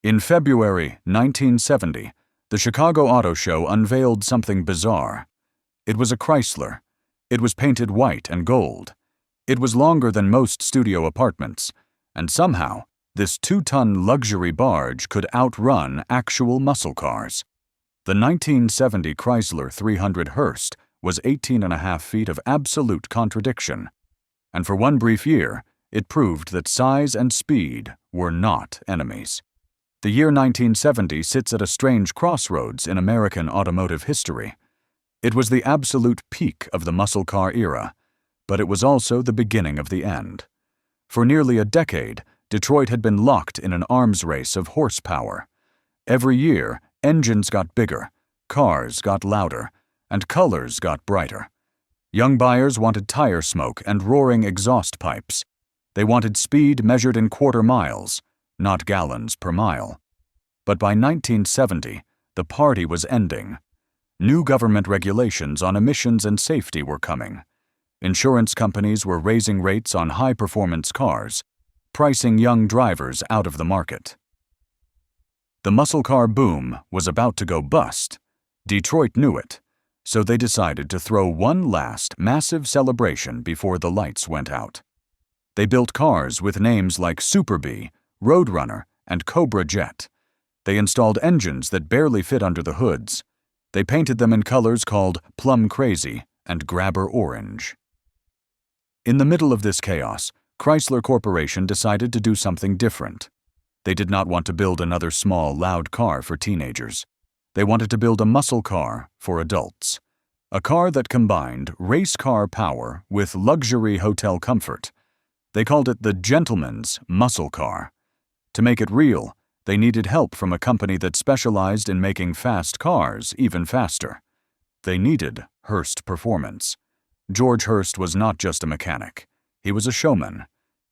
In February 1970, the Chicago Auto Show unveiled something bizarre. It was a Chrysler. It was painted white and gold. It was longer than most studio apartments, and somehow, this 2-ton luxury barge could outrun actual muscle cars. The 1970 Chrysler 300 Hurst was 18.5 feet of absolute contradiction, and for one brief year, it proved that size and speed were not enemies. The year 1970 sits at a strange crossroads in American automotive history. It was the absolute peak of the muscle car era, but it was also the beginning of the end. For nearly a decade, Detroit had been locked in an arms race of horsepower. Every year, engines got bigger, cars got louder, and colors got brighter. Young buyers wanted tire smoke and roaring exhaust pipes. They wanted speed measured in quarter miles, not gallons per mile. But by 1970, the party was ending. New government regulations on emissions and safety were coming. Insurance companies were raising rates on high-performance cars, pricing young drivers out of the market. The muscle car boom was about to go bust. Detroit knew it, so they decided to throw one last massive celebration before the lights went out. They built cars with names like Super Bee, Roadrunner, and Cobra Jet. They installed engines that barely fit under the hoods. They painted them in colors called Plum Crazy and Grabber Orange. In the middle of this chaos, Chrysler Corporation decided to do something different. They did not want to build another small, loud car for teenagers. They wanted to build a muscle car for adults. A car that combined race car power with luxury hotel comfort. They called it the gentleman's muscle car. To make it real, they needed help from a company that specialized in making fast cars even faster. They needed Hurst Performance. George Hurst was not just a mechanic. He was a showman.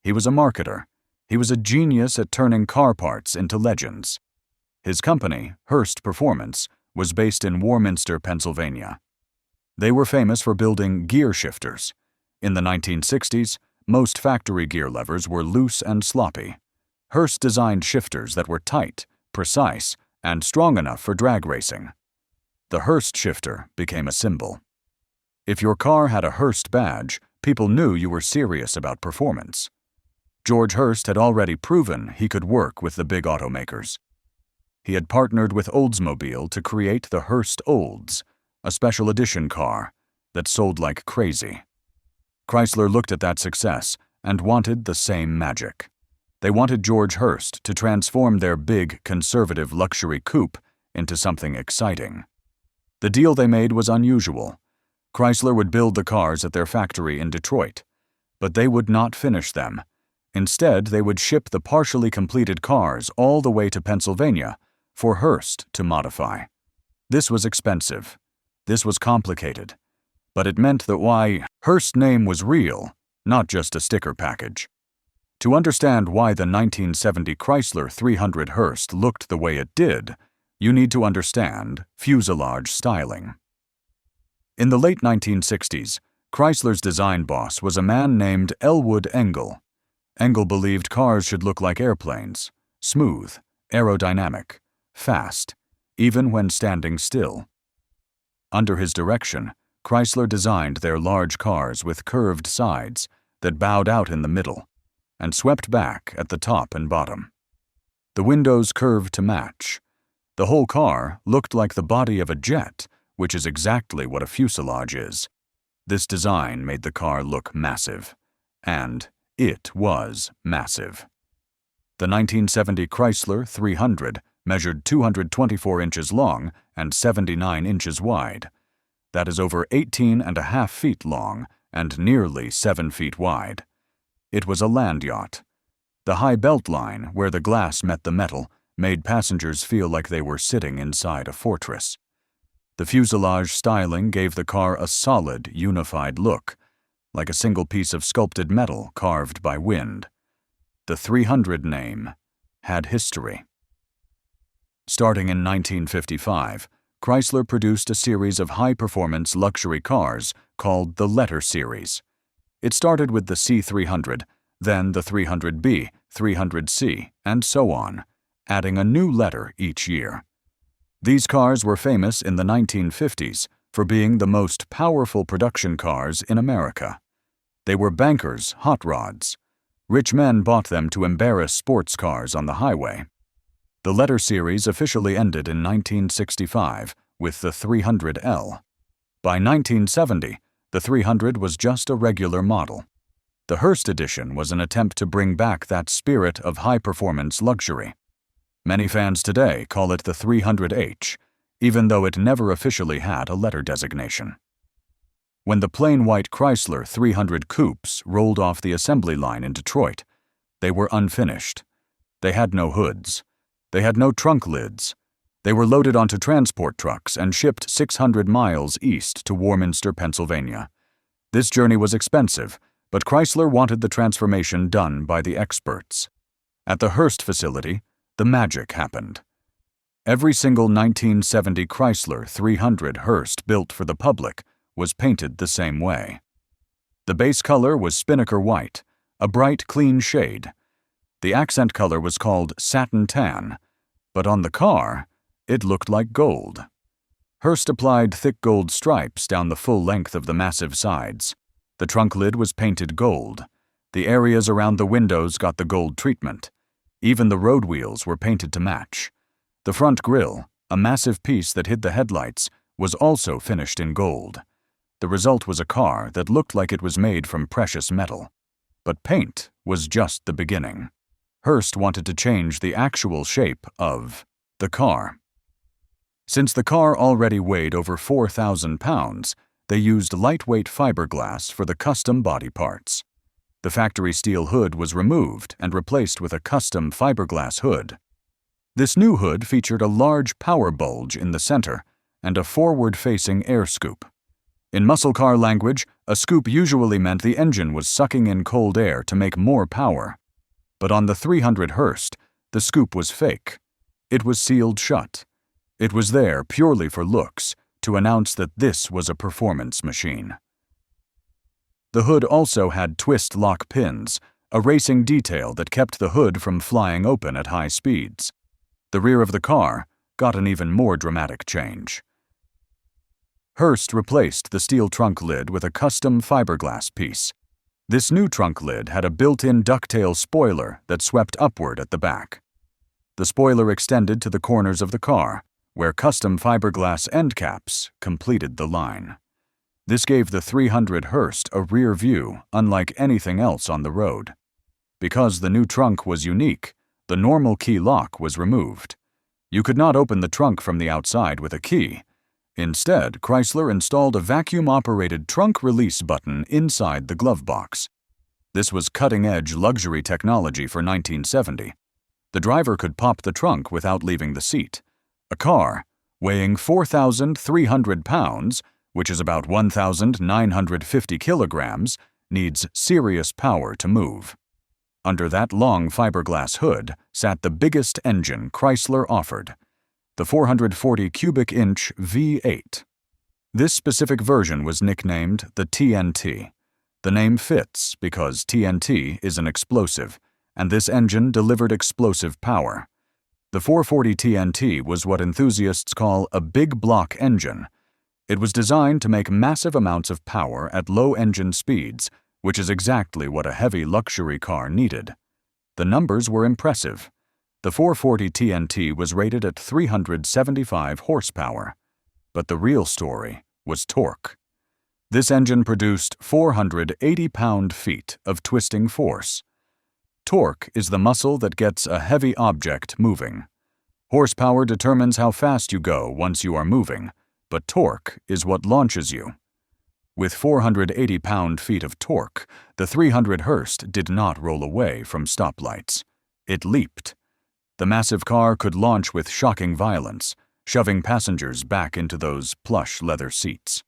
He was a marketer. He was a genius at turning car parts into legends. His company, Hurst Performance, was based in Warminster, Pennsylvania. They were famous for building gear shifters. In the 1960s, most factory gear levers were loose and sloppy. Hurst designed shifters that were tight, precise, and strong enough for drag racing. The Hurst shifter became a symbol. If your car had a Hurst badge, people knew you were serious about performance. George Hurst had already proven he could work with the big automakers. He had partnered with Oldsmobile to create the Hurst Olds, a special edition car that sold like crazy. Chrysler looked at that success and wanted the same magic. They wanted George Hurst to transform their big, conservative luxury coupe into something exciting. The deal they made was unusual. Chrysler would build the cars at their factory in Detroit, but they would not finish them. Instead, they would ship the partially completed cars all the way to Pennsylvania for Hurst to modify. This was expensive. This was complicated. But it meant that Hurst's name was real, not just a sticker package. To understand why the 1970 Chrysler 300 Hurst looked the way it did, you need to understand fuselage styling. In the late 1960s, Chrysler's design boss was a man named Elwood Engel. Engel believed cars should look like airplanes, smooth, aerodynamic, fast, even when standing still. Under his direction, Chrysler designed their large cars with curved sides that bowed out in the middle and swept back at the top and bottom. The windows curved to match. The whole car looked like the body of a jet, which is exactly what a fuselage is. This design made the car look massive, and it was massive. The 1970 Chrysler 300 measured 224 inches long and 79 inches wide. That is over 18.5 feet long and nearly 7 feet wide. It was a land yacht. The high belt line, where the glass met the metal, made passengers feel like they were sitting inside a fortress. The fuselage styling gave the car a solid, unified look, like a single piece of sculpted metal carved by wind. The 300 name had history. Starting in 1955, Chrysler produced a series of high-performance luxury cars called the Letter Series. It started with the C300, then the 300B, 300C, and so on, adding a new letter each year. These cars were famous in the 1950s for being the most powerful production cars in America. They were bankers' hot rods. Rich men bought them to embarrass sports cars on the highway. The letter series officially ended in 1965 with the 300L. By 1970, the 300 was just a regular model. The Hurst edition was an attempt to bring back that spirit of high-performance luxury. Many fans today call it the 300H, even though it never officially had a letter designation. When the plain white Chrysler 300 coupes rolled off the assembly line in Detroit, they were unfinished. They had no hoods. They had no trunk lids. They were loaded onto transport trucks and shipped 600 miles east to Warminster, Pennsylvania. This journey was expensive, but Chrysler wanted the transformation done by the experts. At the Hurst facility, the magic happened. Every single 1970 Chrysler 300 Hurst built for the public was painted the same way. The base color was spinnaker white, a bright, clean shade. The accent color was called satin tan, but on the car, it looked like gold. Hurst applied thick gold stripes down the full length of the massive sides. The trunk lid was painted gold. The areas around the windows got the gold treatment. Even the road wheels were painted to match. The front grille, a massive piece that hid the headlights, was also finished in gold. The result was a car that looked like it was made from precious metal. But paint was just the beginning. Hurst wanted to change the actual shape of the car. Since the car already weighed over 4,000 pounds, they used lightweight fiberglass for the custom body parts. The factory steel hood was removed and replaced with a custom fiberglass hood. This new hood featured a large power bulge in the center and a forward-facing air scoop. In muscle car language, a scoop usually meant the engine was sucking in cold air to make more power. But on the 300 Hurst, the scoop was fake. It was sealed shut. It was there purely for looks, to announce that this was a performance machine. The hood also had twist lock pins, a racing detail that kept the hood from flying open at high speeds. The rear of the car got an even more dramatic change. Hurst replaced the steel trunk lid with a custom fiberglass piece. This new trunk lid had a built-in ducktail spoiler that swept upward at the back. The spoiler extended to the corners of the car, where custom fiberglass end caps completed the line. This gave the 300 Hurst a rear view unlike anything else on the road. Because the new trunk was unique, the normal key lock was removed. You could not open the trunk from the outside with a key. Instead, Chrysler installed a vacuum-operated trunk release button inside the glove box. This was cutting-edge luxury technology for 1970. The driver could pop the trunk without leaving the seat. A car, weighing 4,300 pounds, which is about 1,950 kilograms, needs serious power to move. Under that long fiberglass hood sat the biggest engine Chrysler offered, the 440 cubic inch V8. This specific version was nicknamed the TNT. The name fits because TNT is an explosive, and this engine delivered explosive power. The 440 TNT was what enthusiasts call a big block engine. It was designed to make massive amounts of power at low engine speeds, which is exactly what a heavy luxury car needed. The numbers were impressive. The 440 TNT was rated at 375 horsepower. But the real story was torque. This engine produced 480 pound-feet of twisting force. Torque is the muscle that gets a heavy object moving. Horsepower determines how fast you go once you are moving, but torque is what launches you. With 480 pound-feet of torque, the 300 Hurst did not roll away from stoplights. It leaped. The massive car could launch with shocking violence, shoving passengers back into those plush leather seats.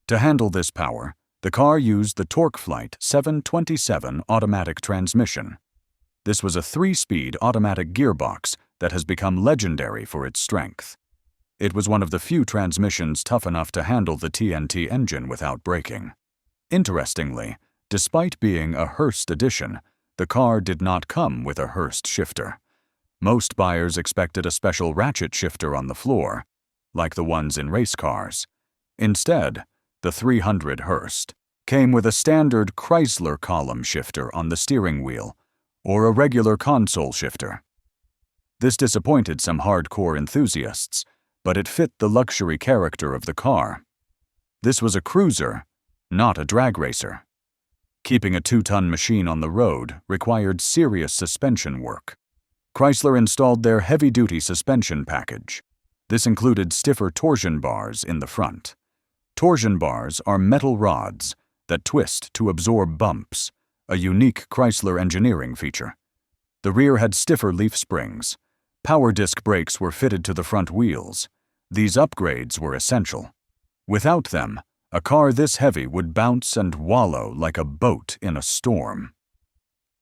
To handle this power, the car used the TorqueFlite 727 automatic transmission. This was a 3-speed automatic gearbox that has become legendary for its strength. It was one of the few transmissions tough enough to handle the TNT engine without breaking. Interestingly, despite being a Hurst edition, the car did not come with a Hurst shifter. Most buyers expected a special ratchet shifter on the floor, like the ones in race cars. Instead, the 300 Hurst came with a standard Chrysler column shifter on the steering wheel, or a regular console shifter. This disappointed some hardcore enthusiasts, but it fit the luxury character of the car. This was a cruiser, not a drag racer. Keeping a 2-ton machine on the road required serious suspension work. Chrysler installed their heavy-duty suspension package. This included stiffer torsion bars in the front. Torsion bars are metal rods that twist to absorb bumps, a unique Chrysler engineering feature. The rear had stiffer leaf springs. Power disc brakes were fitted to the front wheels. These upgrades were essential. Without them, a car this heavy would bounce and wallow like a boat in a storm.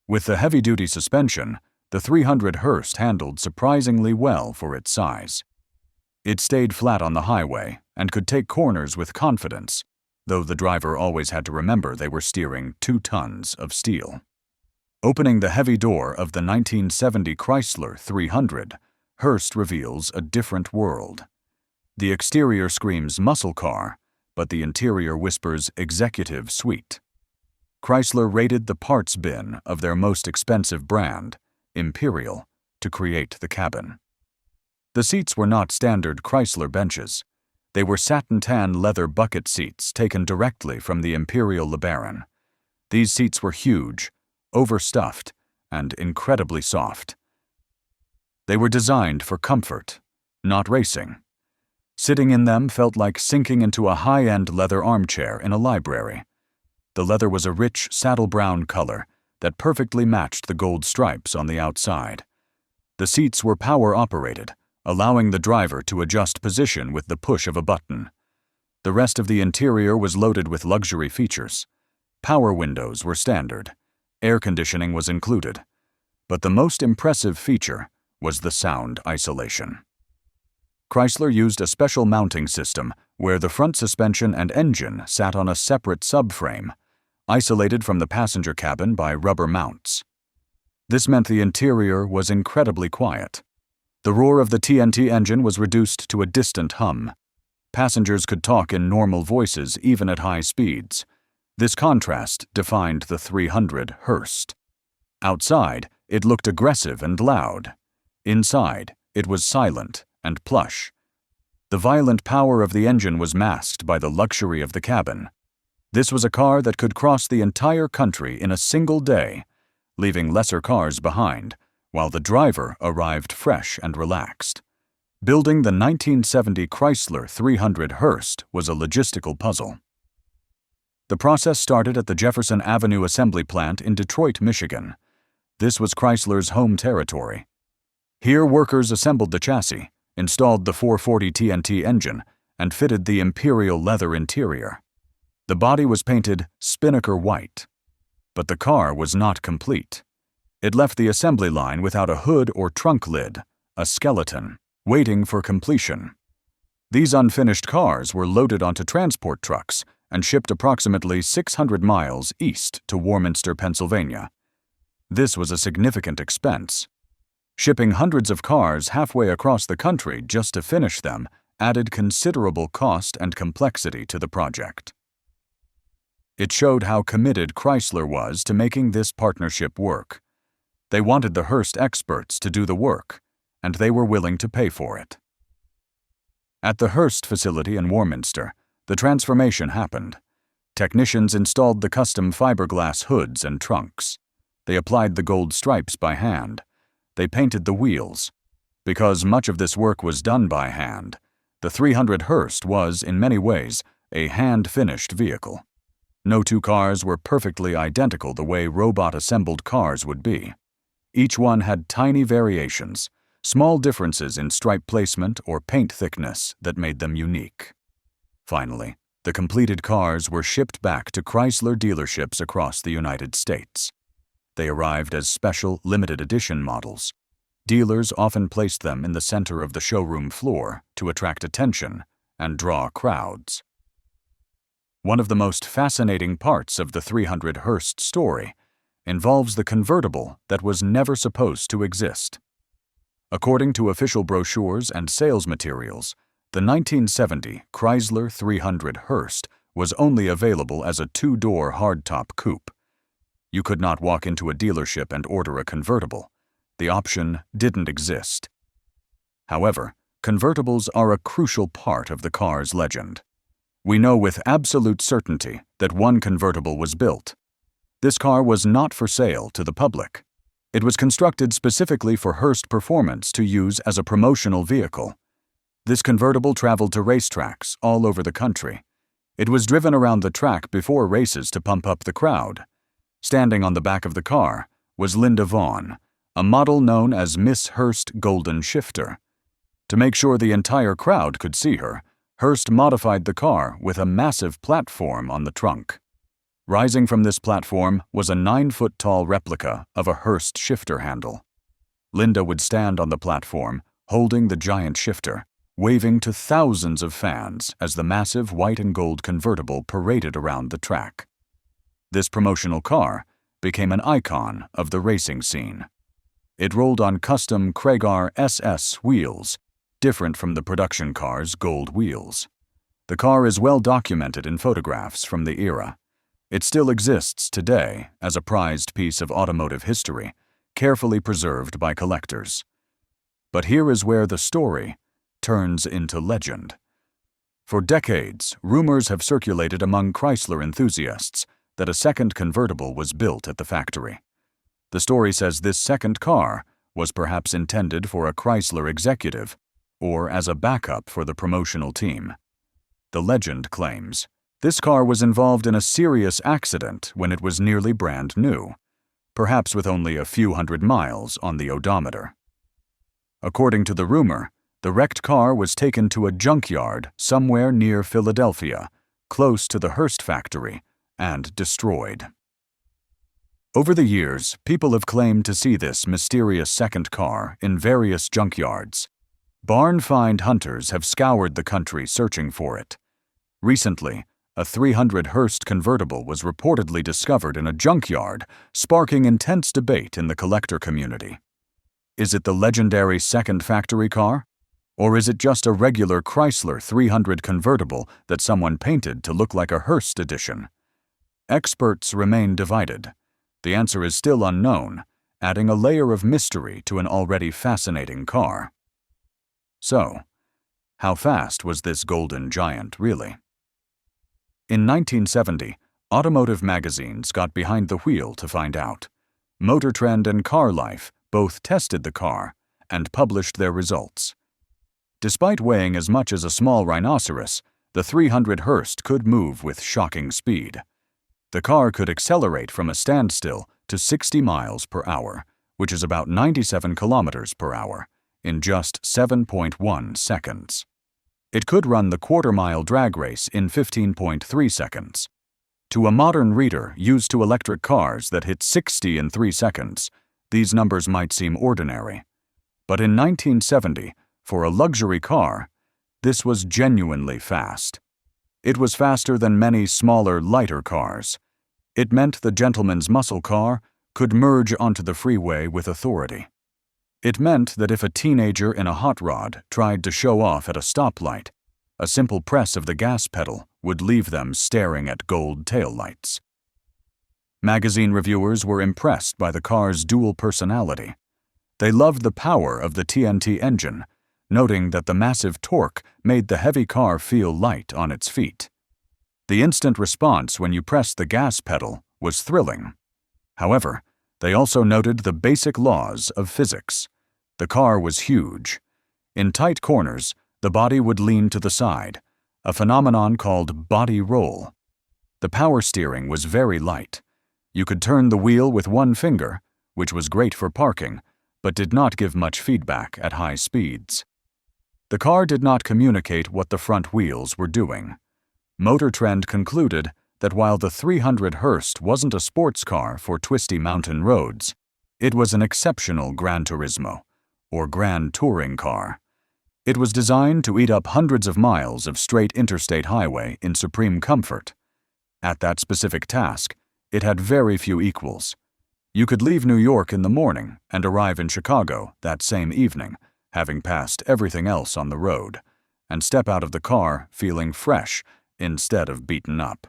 With the heavy-duty suspension, the 300 Hurst handled surprisingly well for its size. It stayed flat on the highway and could take corners with confidence, though the driver always had to remember they were steering 2 tons of steel. Opening the heavy door of the 1970 Chrysler 300, Hurst reveals a different world. The exterior screams muscle car, but the interior whispers executive suite. Chrysler raided the parts bin of their most expensive brand, Imperial, to create the cabin. The seats were not standard Chrysler benches. They were satin-tan leather bucket seats taken directly from the Imperial LeBaron. These seats were huge, overstuffed, and incredibly soft. They were designed for comfort, not racing. Sitting in them felt like sinking into a high-end leather armchair in a library. The leather was a rich saddle brown color that perfectly matched the gold stripes on the outside. The seats were power-operated, allowing the driver to adjust position with the push of a button. The rest of the interior was loaded with luxury features. Power windows were standard. Air conditioning was included. But the most impressive feature was the sound isolation. Chrysler used a special mounting system where the front suspension and engine sat on a separate subframe, isolated from the passenger cabin by rubber mounts. This meant the interior was incredibly quiet. The roar of the TNT engine was reduced to a distant hum. Passengers could talk in normal voices even at high speeds. This contrast defined the 300 Hurst. Outside, it looked aggressive and loud. Inside, it was silent and plush. The violent power of the engine was masked by the luxury of the cabin. This was a car that could cross the entire country in a single day, leaving lesser cars behind, while the driver arrived fresh and relaxed. Building the 1970 Chrysler 300 Hurst was a logistical puzzle. The process started at the Jefferson Avenue assembly plant in Detroit, Michigan. This was Chrysler's home territory. Here, workers assembled the chassis, installed the 440 TNT engine, and fitted the Imperial leather interior. The body was painted Spinnaker white. But the car was not complete. It left the assembly line without a hood or trunk lid, a skeleton, waiting for completion. These unfinished cars were loaded onto transport trucks and shipped approximately 600 miles east to Warminster, Pennsylvania. This was a significant expense. Shipping hundreds of cars halfway across the country just to finish them added considerable cost and complexity to the project. It showed how committed Chrysler was to making this partnership work. They wanted the Hurst experts to do the work, and they were willing to pay for it. At the Hurst facility in Warminster, the transformation happened. Technicians installed the custom fiberglass hoods and trunks. They applied the gold stripes by hand. They painted the wheels. Because much of this work was done by hand, the 300 Hurst was, in many ways, a hand-finished vehicle. No two cars were perfectly identical the way robot-assembled cars would be. Each one had tiny variations, small differences in stripe placement or paint thickness that made them unique. Finally, the completed cars were shipped back to Chrysler dealerships across the United States. They arrived as special limited edition models. Dealers often placed them in the center of the showroom floor to attract attention and draw crowds. One of the most fascinating parts of the 300 Hurst story involves the convertible that was never supposed to exist. According to official brochures and sales materials, the 1970 Chrysler 300 Hurst was only available as a two-door hardtop coupe. You could not walk into a dealership and order a convertible. The option didn't exist. However, convertibles are a crucial part of the car's legend. We know with absolute certainty that one convertible was built. This car was not for sale to the public. It was constructed specifically for Hurst Performance to use as a promotional vehicle. This convertible traveled to racetracks all over the country. It was driven around the track before races to pump up the crowd. Standing on the back of the car was Linda Vaughn, a model known as Miss Hurst Golden Shifter. To make sure the entire crowd could see her, Hurst modified the car with a massive platform on the trunk. Rising from this platform was a 9-foot-tall replica of a Hurst shifter handle. Linda would stand on the platform, holding the giant shifter, waving to thousands of fans as the massive white and gold convertible paraded around the track. This promotional car became an icon of the racing scene. It rolled on custom Chrysler SS wheels, different from the production car's gold wheels. The car is well documented in photographs from the era. It still exists today as a prized piece of automotive history, carefully preserved by collectors. But here is where the story turns into legend. For decades, rumors have circulated among Chrysler enthusiasts that a second convertible was built at the factory. The story says this second car was perhaps intended for a Chrysler executive or as a backup for the promotional team. The legend claims this car was involved in a serious accident when it was nearly brand new, perhaps with only a few hundred miles on the odometer. According to the rumor, the wrecked car was taken to a junkyard somewhere near Philadelphia, close to the Hurst factory, and destroyed. Over the years, people have claimed to see this mysterious second car in various junkyards. Barn find hunters have scoured the country searching for it. Recently, a 300 Hurst convertible was reportedly discovered in a junkyard, sparking intense debate in the collector community. Is it the legendary second factory car? Or is it just a regular Chrysler 300 convertible that someone painted to look like a Hurst edition? Experts remain divided. The answer is still unknown, adding a layer of mystery to an already fascinating car. So, how fast was this golden giant really? In 1970, automotive magazines got behind the wheel to find out. Motor Trend and Car Life both tested the car and published their results. Despite weighing as much as a small rhinoceros, the 300 Hurst could move with shocking speed. The car could accelerate from a standstill to 60 miles per hour, which is about 97 kilometers per hour, in just 7.1 seconds. It could run the quarter-mile drag race in 15.3 seconds. To a modern reader used to electric cars that hit 60 in 3 seconds, these numbers might seem ordinary. But in 1970, for a luxury car, this was genuinely fast. It was faster than many smaller, lighter cars. It meant the gentleman's muscle car could merge onto the freeway with authority. It meant that if a teenager in a hot rod tried to show off at a stoplight, a simple press of the gas pedal would leave them staring at gold taillights. Magazine reviewers were impressed by the car's dual personality. They loved the power of the TNT engine, noting that the massive torque made the heavy car feel light on its feet. The instant response when you pressed the gas pedal was thrilling. However, they also noted the basic laws of physics. The car was huge. In tight corners, the body would lean to the side, a phenomenon called body roll. The power steering was very light. You could turn the wheel with one finger, which was great for parking, but did not give much feedback at high speeds. The car did not communicate what the front wheels were doing. Motor Trend concluded that while the 300 Hurst wasn't a sports car for twisty mountain roads, it was an exceptional Gran Turismo, or Grand Touring car. It was designed to eat up hundreds of miles of straight interstate highway in supreme comfort. At that specific task, it had very few equals. You could leave New York in the morning and arrive in Chicago that same evening, having passed everything else on the road, and step out of the car feeling fresh instead of beaten up.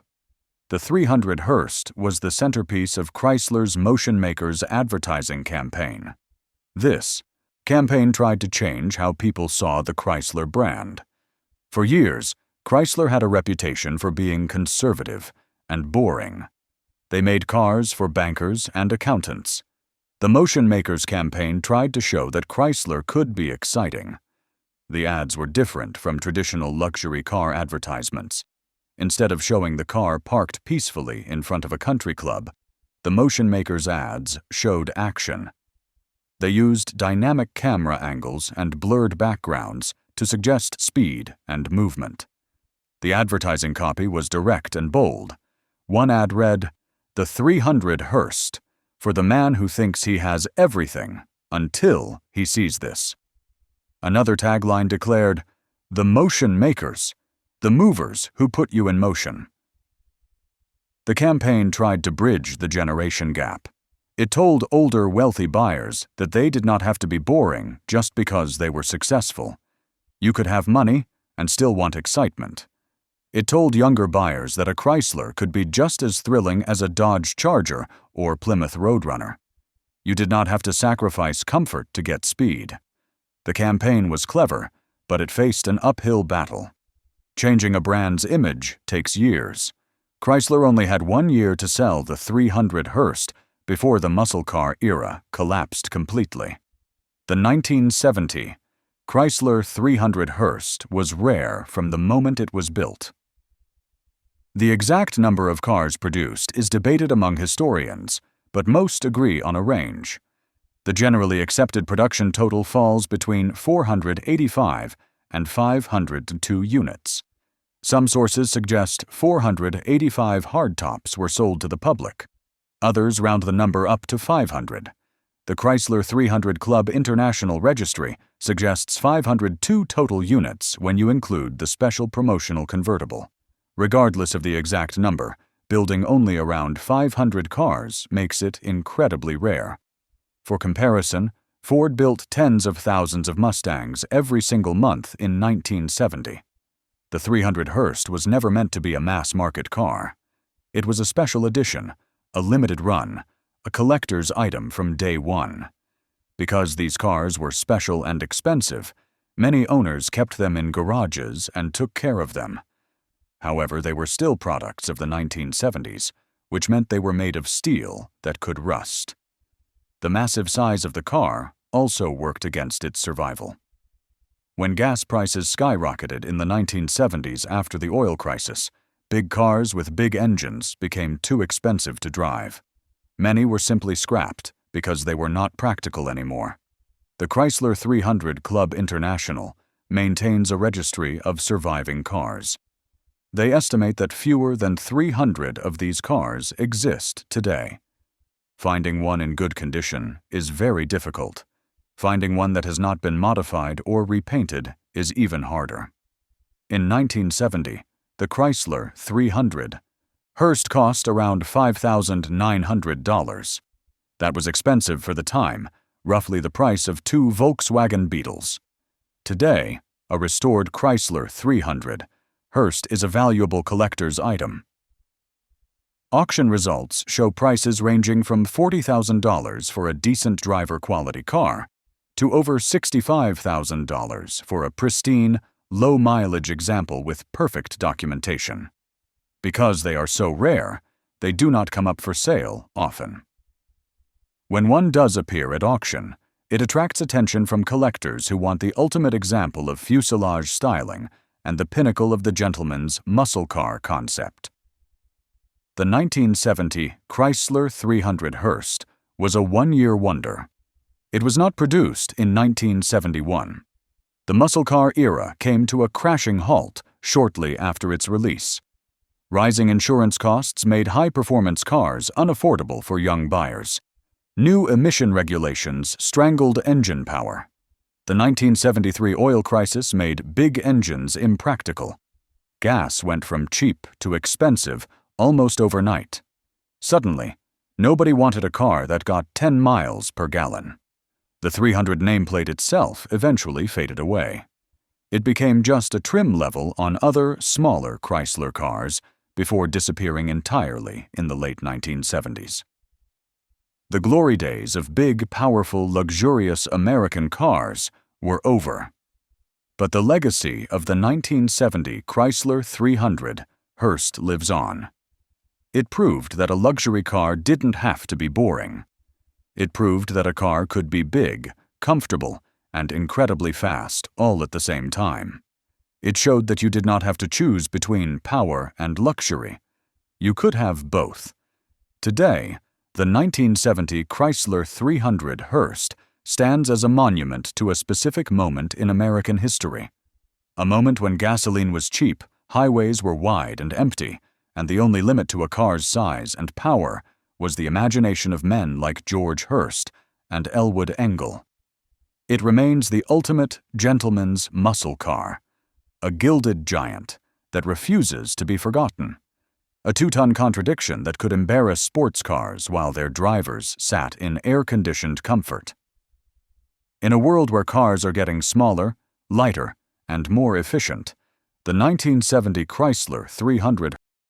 The 300 Hurst was the centerpiece of Chrysler's Motion Makers advertising campaign. This campaign tried to change how people saw the Chrysler brand. For years, Chrysler had a reputation for being conservative and boring. They made cars for bankers and accountants. The Motion Makers campaign tried to show that Chrysler could be exciting. The ads were different from traditional luxury car advertisements. Instead of showing the car parked peacefully in front of a country club, the Motion Makers ads showed action. They used dynamic camera angles and blurred backgrounds to suggest speed and movement. The advertising copy was direct and bold. One ad read, "The 300 Hurst, for the man who thinks he has everything until he sees this." Another tagline declared, "The Motion Makers, the movers who put you in motion." The campaign tried to bridge the generation gap. It told older, wealthy buyers that they did not have to be boring just because they were successful. You could have money and still want excitement. It told younger buyers that a Chrysler could be just as thrilling as a Dodge Charger or Plymouth Roadrunner. You did not have to sacrifice comfort to get speed. The campaign was clever, but it faced an uphill battle. Changing a brand's image takes years. Chrysler only had 1 year to sell the 300 Hurst before the muscle car era collapsed completely. The 1970 Chrysler 300 Hurst was rare from the moment it was built. The exact number of cars produced is debated among historians, but most agree on a range. The generally accepted production total falls between 485 and 502 units. Some sources suggest 485 hardtops were sold to the public. Others round the number up to 500. The Chrysler 300 Club International Registry suggests 502 total units when you include the special promotional convertible. Regardless of the exact number, building only around 500 cars makes it incredibly rare. For comparison, Ford built tens of thousands of Mustangs every single month in 1970. The 300 Hurst was never meant to be a mass-market car. It was a special edition, a limited run, a collector's item from day one. Because these cars were special and expensive, many owners kept them in garages and took care of them. However, they were still products of the 1970s, which meant they were made of steel that could rust. The massive size of the car also worked against its survival. When gas prices skyrocketed in the 1970s after the oil crisis, big cars with big engines became too expensive to drive. Many were simply scrapped because they were not practical anymore. The Chrysler 300 Club International maintains a registry of surviving cars. They estimate that fewer than 300 of these cars exist today. Finding one in good condition is very difficult. Finding one that has not been modified or repainted is even harder. In 1970, the Chrysler 300 Hurst cost around $5,900. That was expensive for the time, roughly the price of 2 Volkswagen Beetles. Today, a restored Chrysler 300 Hurst is a valuable collector's item. Auction results show prices ranging from $40,000 for a decent driver-quality car to over $65,000 for a pristine, low-mileage example with perfect documentation. Because they are so rare, they do not come up for sale often. When one does appear at auction, it attracts attention from collectors who want the ultimate example of fuselage styling and the pinnacle of the gentleman's muscle car concept. The 1970 Chrysler 300 Hurst was a one-year wonder. It was not produced in 1971. The muscle car era came to a crashing halt shortly after its release. Rising insurance costs made high-performance cars unaffordable for young buyers. New emission regulations strangled engine power. The 1973 oil crisis made big engines impractical. Gas went from cheap to expensive almost overnight. Suddenly, Nobody wanted a car that got 10 miles per gallon. The 300 nameplate itself eventually faded away. It became just a trim level on other, smaller Chrysler cars before disappearing entirely in the late 1970s. The glory days of big, powerful, luxurious American cars were over. But the legacy of the 1970 Chrysler 300 Hurst lives on. It proved that a luxury car didn't have to be boring. It proved that a car could be big, comfortable, and incredibly fast all at the same time. It showed that you did not have to choose between power and luxury. You could have both. Today, the 1970 Chrysler 300 Hurst stands as a monument to a specific moment in American history. A moment when gasoline was cheap, highways were wide and empty, and the only limit to a car's size and power was the imagination of men like George Hurst and Elwood Engel. It remains the ultimate gentleman's muscle car, a gilded giant that refuses to be forgotten, a two-ton contradiction that could embarrass sports cars while their drivers sat in air-conditioned comfort. In a world where cars are getting smaller, lighter, and more efficient, the 1970 Chrysler 300